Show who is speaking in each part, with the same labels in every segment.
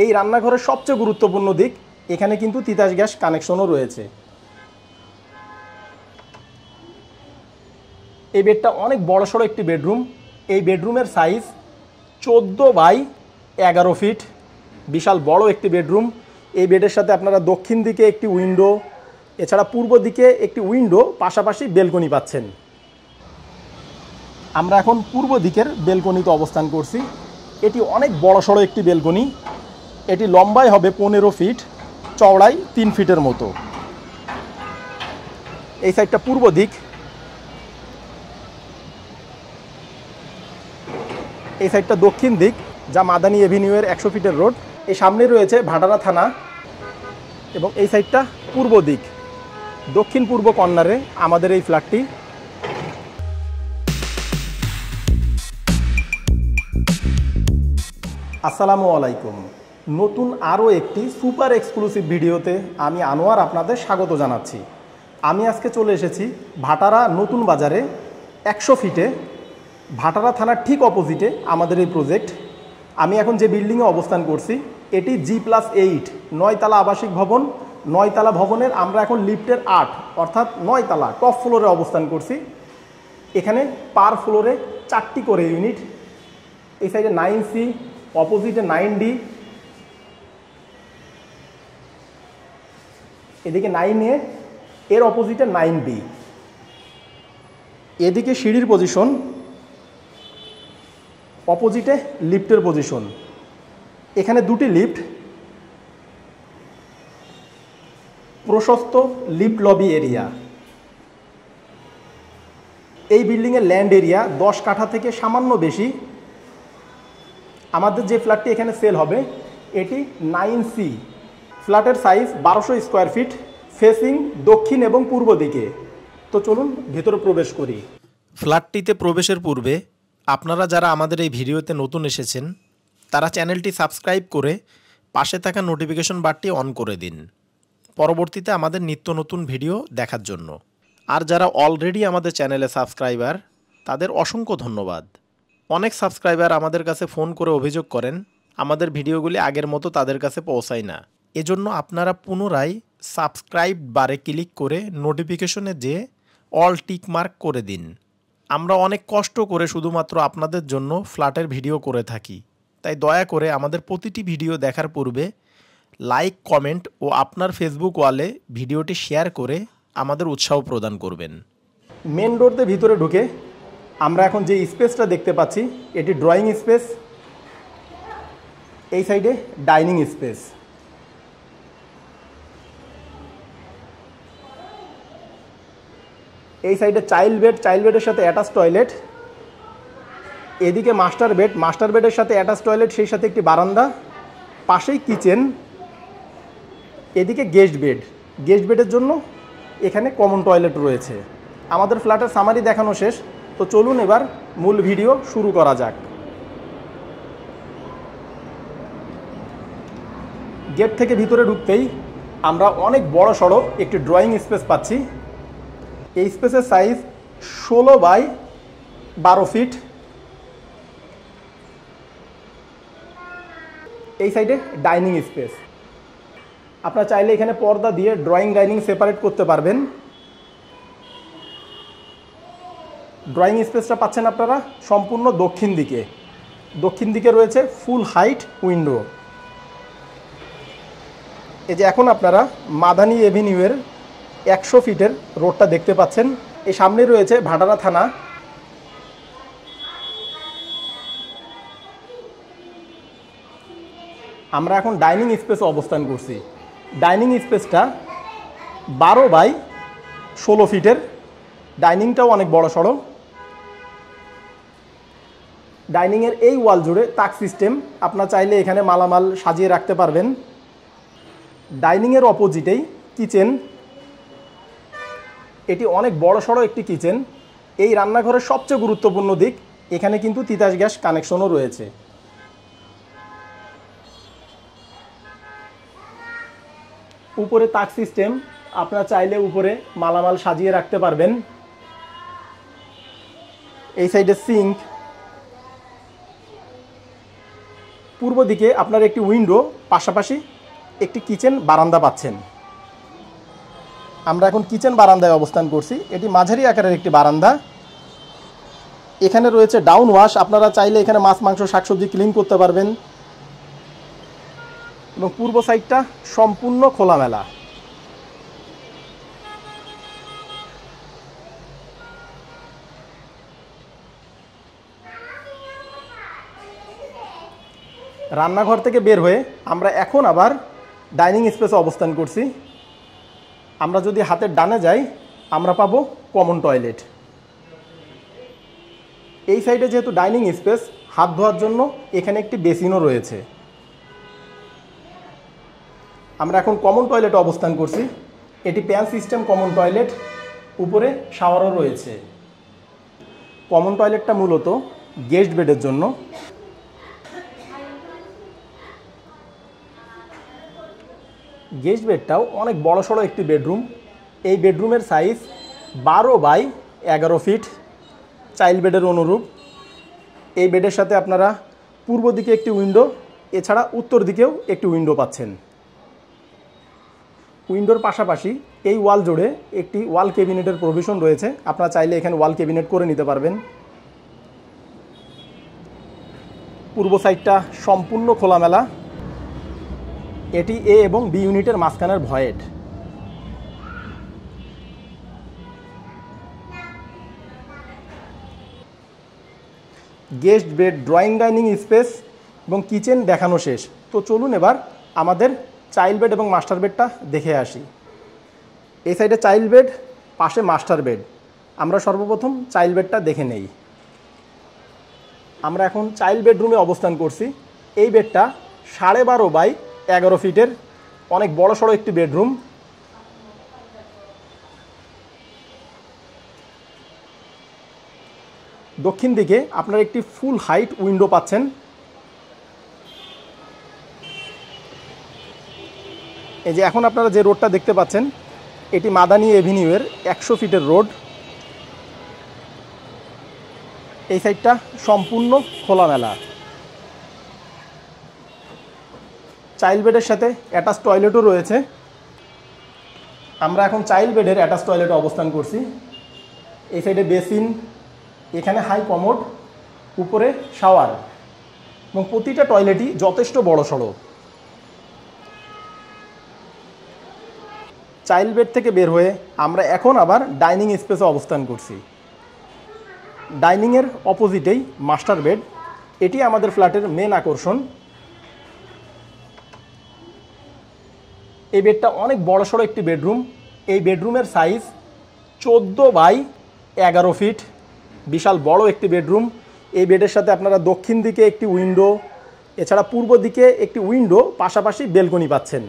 Speaker 1: এই রান্নাঘরের সবচেয়ে গুরুত্বপূর্ণ দিক, এখানে কিন্তু তিতাস গ্যাস কানেকশনও রয়েছে। এই বেডটা অনেক বড়সড় একটি বেডরুম। এই বেডরুমের সাইজ 14 বাই 11 ফিট, বিশাল বড় একটি বেডরুম। এই বেডের সাথে আপনারা দক্ষিণ দিকে একটি উইন্ডো, এছাড়া পূর্ব দিকে একটি উইন্ডো, পাশাপাশি বেলকনি পাচ্ছেন। আমরা এখন পূর্ব দিকের বেলকনিতে অবস্থান করছি। এটি অনেক বড়সড় একটি বেলকনি। এটি লম্বায় হবে 15 ফিট, চওড়ায় 3 ফিটের মতো। এই সাইডটা পূর্ব দিক, এই সাইডটা দক্ষিণ দিক, যা মাদানী এভিনিউয়ের 100 ফিটের রোড। এই সামনে রয়েছে ভাটারা থানা, এবং এই সাইডটা পূর্ব দিক, দক্ষিণ পূর্ব কর্নারে আমাদের এই ফ্ল্যাটটি। আসসালামু আলাইকুম। নতুন আরও একটি সুপার এক্সক্লুসিভ ভিডিওতে আমি আনোয়ার আপনাদের স্বাগত জানাচ্ছি। আমি আজকে চলে এসেছি ভাটারা নতুন বাজারে 100 ফিটে, ভাটারা থানার ঠিক অপোজিটে আমাদের এই প্রজেক্ট। আমি এখন যে বিল্ডিংয়ে অবস্থান করছি এটি G+8 9 তলা আবাসিক ভবন। 9 তলা ভবনের আমরা এখন লিফটের 8 অর্থাৎ 9 তলা টপ ফ্লোরে অবস্থান করছি। এখানে পার ফ্লোরে 4টি করে ইউনিট। এই সাইডে 9C, অপোজিটে 9D, এদিকে 9A, এর অপোজিটে 9B। এদিকে সিঁড়ির পজিশন, অপোজিটে লিফটের পজিশন। এখানে 2টি লিফট, প্রশস্ত লিফট লবি এরিয়া। এই বিল্ডিংয়ের ল্যান্ড এরিয়া 10 কাঠা থেকে সামান্য বেশি। আমাদের যে ফ্ল্যাটটি এখানে সেল হবে এটি 9C। ফ্ল্যাটের সাইজ 1200 স্কোয়ার ফিট, ফেসিং দক্ষিণ এবং পূর্ব দিকে। তো চলুন ভেতরে প্রবেশ করি।
Speaker 2: ফ্ল্যাটটিতে প্রবেশের পূর্বে আপনারা যারা আমাদের এই ভিডিওতে নতুন এসেছেন তারা চ্যানেলটি সাবস্ক্রাইব করে পাশে থাকা নোটিফিকেশন বারটি অন করে দিন, পরবর্তীতে আমাদের নিত্য নতুন ভিডিও দেখার জন্য। আর যারা অলরেডি আমাদের চ্যানেলে সাবস্ক্রাইবার তাদের অসংখ্য ধন্যবাদ। অনেক সাবস্ক্রাইবার আমাদের কাছে ফোন করে অভিযোগ করেন আমাদের ভিডিওগুলি আগের মতো তাদের কাছে পৌঁছায় না। এজন্য আপনারা পুনরায় সাবস্ক্রাইব বারে ক্লিক করে নোটিফিকেশনে যেয়ে অল টিক মার্ক করে দিন। আমরা অনেক কষ্ট করে শুধুমাত্র আপনাদের জন্য ফ্ল্যাটের ভিডিও করে থাকি, তাই দয়া করে আমাদের প্রতিটি ভিডিও দেখার পূর্বে লাইক, কমেন্ট ও আপনার ফেসবুক ওয়ালে ভিডিওটি শেয়ার করে আমাদের উৎসাহ প্রদান করবেন।
Speaker 1: মেন ডোর দিয়ে ভিতরে ঢুকে আমরা এখন যে স্পেসটা দেখতে পাচ্ছি এটি ড্রয়িং স্পেস। এই সাইডে ডাইনিং স্পেস। এই সাইডে চাইল্ড বেড, চাইল্ড বেডের সাথে অ্যাটাচ টয়লেট। এদিকে মাস্টার বেড, মাস্টার বেডের সাথে অ্যাটাচ টয়লেট, সেই সাথে একটি বারান্দা, পাশেই কিচেন। এদিকে গেস্ট বেড, গেস্ট বেডের জন্য এখানে কমন টয়লেট রয়েছে। আমাদের ফ্ল্যাটের সামারি দেখানো শেষ, তো চলুন এবার মূল ভিডিও শুরু করা যাক। গেট থেকে ভিতরে ঢুকতেই আমরা অনেক বড় সড়ো একটি ড্রয়িং স্পেস পাচ্ছি। এই স্পেসের সাইজ 16 বাই 12 ফিট। এই সাইডে ডাইনিং স্পেস। আপনারা চাইলে এখানে পর্দা দিয়ে ড্রয়িং ডাইনিং সেপারেট করতে পারবেন। ড্রয়িং স্পেসটা পাচ্ছেন আপনারা সম্পূর্ণ দক্ষিণ দিকে। দক্ষিণ দিকে রয়েছে ফুল হাইট উইন্ডো। এই যে এখন আপনারা মাদানী এভিনিউয়ের 100 ফিটের রোডটা দেখতে পাচ্ছেন। এই সামনে রয়েছে ভাটারা থানা। আমরা এখন ডাইনিং স্পেসে অবস্থান করছি। ডাইনিং স্পেসটা 12 বাই 16 ফিটের। ডাইনিংটাও অনেক বড় সড়ো। ডাইনিংয়ের এই ওয়াল জুড়ে তাক সিস্টেম, আপনার চাইলে এখানে মালামাল সাজিয়ে রাখতে পারবেন। ডাইনিংয়ের অপোজিটেই কিচেন। এটি অনেক বড় সড়ো একটি কিচেন। এই রান্নাঘরের সবচেয়ে গুরুত্বপূর্ণ দিক, এখানে কিন্তু তিতাস গ্যাস কানেকশনও রয়েছে। উপরে তাক সিস্টেম, আপনারা চাইলে উপরে মালামাল সাজিয়ে রাখতে পারবেন। এই সাইডে সিঙ্ক। পূর্ব দিকে আপনার একটি উইন্ডো, পাশাপাশি একটি কিচেন বারান্দা পাচ্ছেন। আমরা এখন কিচেন বারান্দায় অবস্থান করছি। এটি মাঝারি আকারের একটি বারান্দা। এখানে রয়েছে ডাউন ওয়াশ, আপনারা চাইলে এখানে মাছ, মাংস, শাকসবজি ক্লিন করতে পারবেন। এবং পূর্ব সাইডটা সম্পূর্ণ খোলামেলা। রান্নাঘর থেকে বের হয়ে আমরা এখন আবার ডাইনিং স্পেসে অবস্থান করছি। আমরা যদি হাতের ডানে যাই, আমরা পাবো কমন টয়লেট। এই সাইডে যেহেতু ডাইনিং স্পেস, হাত ধোয়ার জন্য এখানে একটি বেসিনও রয়েছে। আমরা এখন কমন টয়লেটে অবস্থান করছি। এটি প্যান সিস্টেম কমন টয়লেট, উপরে শাওয়ারও রয়েছে। কমন টয়লেটটা মূলত গেস্ট বেডের জন্য। গেস্ট বেডটাও অনেক বড়সড় একটি বেডরুম। এই বেডরুমের সাইজ 12x11 ফিট, চাইল্ড বেডের অনুরূপ। এই বেডের সাথে আপনারা পূর্ব দিকে একটি উইন্ডো, এছাড়া উত্তর দিকেও একটি উইন্ডো পাচ্ছেন। উইন্ডোর পাশাপাশি এই ওয়াল জুড়ে একটি ওয়াল ক্যাবিনেটের প্রভিশন রয়েছে। আপনারা চাইলে এখানে ওয়াল ক্যাবিনেট করে নিতে পারবেন। পূর্ব সাইডটা সম্পূর্ণ খোলামেলা। এটি এ এবং বি ইউনিটের মাঝখানের void. Guest bed, drawing dining space এবং কিচেন দেখানো শেষ। তো চলুন এবার আমাদের চাইল্ড বেড এবং মাস্টার বেডটা দেখে আসি। এই সাইডে চাইল্ড বেড, পাশে মাস্টার বেড। আমরা সর্বপ্রথম চাইল্ড বেডটা দেখে নেই। আমরা এখন চাইল্ড বেডরুমে অবস্থান করছি। এই বেডটা 12.5x11 ফিটের, অনেক বড়সড় একটি বেডরুম। দক্ষিণ দিকে আপনারা একটি ফুল হাইট উইন্ডো পাচ্ছেন। এই যে এখন আপনারা যে রোডটা দেখতে পাচ্ছেন, এটি মাদানী এভিনিউয়ের 100 ফিটের রোড। এই সাইডটা সম্পূর্ণ খোলামেলা। চাইল্ড বেডের সাথে অ্যাটাচ টয়লেটও রয়েছে। আমরা এখন চাইল্ড বেডের অ্যাটাচ টয়লেটে অবস্থান করছি। এই সাইডে বেসিন, এখানে হাই কমোড, উপরে শাওয়ার এবং প্রতিটা টয়লেটই যথেষ্ট বড়সড়। চাইল্ড বেড থেকে বের হয়ে আমরা এখন আবার ডাইনিং স্পেসে অবস্থান করছি। ডাইনিংয়ের অপোজিটেই মাস্টার বেড। এটি আমাদের ফ্ল্যাটের মেন আকর্ষণ। এই বেডটা অনেক বড়সড় একটি বেডরুম। এই বেডরুমের সাইজ 14x11 ফিট, বিশাল বড় একটি বেডরুম। এই বেডের সাথে আপনারা দক্ষিণ দিকে একটি উইন্ডো, এছাড়া পূর্ব দিকে একটি উইন্ডো, পাশাপাশি বেলকনি পাচ্ছেন।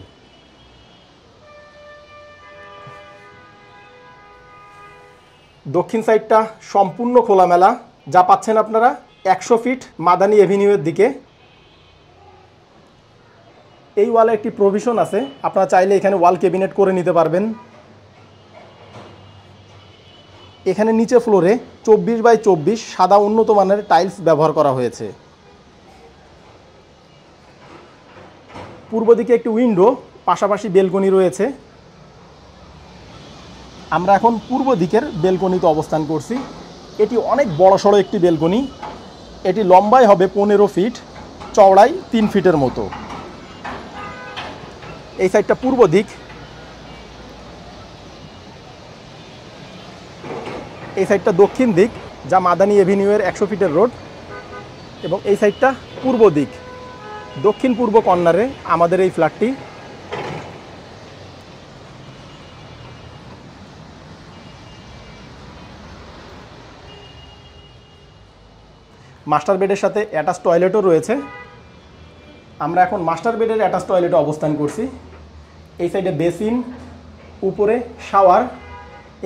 Speaker 1: দক্ষিণ সাইডটা সম্পূর্ণ খোলামেলা, যা পাচ্ছেন আপনারা 100 ফিট মাদানী এভিনিউয়ের দিকে। এই ওয়ালে একটি প্রভিশন আছে, আপনারা চাইলে এখানে ওয়াল ক্যাবিনেট করে নিতে পারবেন। এখানে নিচে ফ্লোরে 24x24 সাদা উন্নত মানের টাইলস ব্যবহার করা হয়েছে। পূর্ব দিকে একটি উইন্ডো, পাশাপাশি বেলকনি রয়েছে। আমরা এখন পূর্ব দিকের বেলকনিতে অবস্থান করছি। এটি অনেক বড়সড় একটি বেলকনি। এটি লম্বায় হবে 15 ফিট, চওড়ায় 3 ফিটের মতো। এই সাইডটা পূর্ব দিক। এই সাইডটা দক্ষিণ দিক, যা মাদানী এভিনিউয়ের 100 ফিটের রোড। এবং এই সাইডটা পূর্ব দিক, দক্ষিণ পূর্ব কর্নারে আমাদের এই ফ্ল্যাটটি। মাস্টার বেডের সাথে অ্যাটাচ টয়লেটও রয়েছে। আমরা এখন মাস্টার বেডের অ্যাটাচ টয়লেটে অবস্থান করছি। এই সাইডে বেসিন, উপরে শাওয়ার,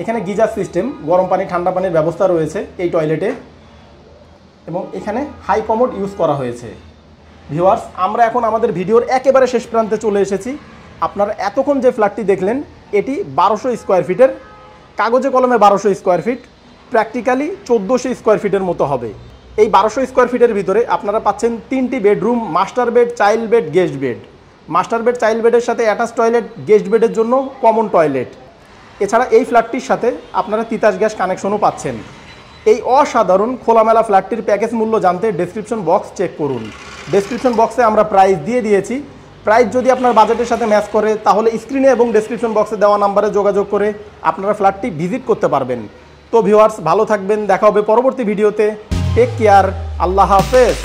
Speaker 1: এখানে গিজার সিস্টেম, গরম পানি ঠান্ডা পানির ব্যবস্থা রয়েছে এই টয়লেটে। এবং এখানে হাই কমোড ইউজ করা হয়েছে। ভিউয়ার্স, আমরা এখন আমাদের ভিডিওর একেবারে শেষ প্রান্তে চলে এসেছি। আপনারা এতক্ষণ যে ফ্ল্যাটটি দেখলেন, এটি 1200 স্কোয়ার ফিটের। কাগজে কলমে 1200 স্কোয়ার ফিট, প্র্যাকটিক্যালি 1400 স্কোয়ার ফিটের মতো হবে। এই 1200 স্কোয়ার ফিটের ভিতরে আপনারা পাচ্ছেন 3টি bedroom, master bed, child bed, guest bed. Master bed, child বেডের সাথে অ্যাটাচ টয়লেট, গেস্ট বেডের জন্য কমন টয়লেট। এছাড়া এই ফ্ল্যাটটির সাথে আপনারা তিতাস গ্যাস কানেকশনও পাচ্ছেন। এই অসাধারণ খোলামেলা ফ্ল্যাটটির প্যাকেজ মূল্য জানতে ডেসক্রিপশন বক্স চেক করুন। ডেসক্রিপশন বক্সে আমরা প্রাইস দিয়ে দিয়েছি। প্রাইস যদি আপনার বাজেটের সাথে ম্যাচ করে তাহলে স্ক্রিনে এবং ডেসক্রিপশন বক্সে দেওয়া নাম্বারে যোগাযোগ করে আপনারা ফ্ল্যাটটি ভিজিট করতে পারবেন। তো ভিউয়ার্স, ভালো থাকবেন, দেখা হবে পরবর্তী ভিডিওতে। টেক কেয়ার, আল্লাহ হাফেজ।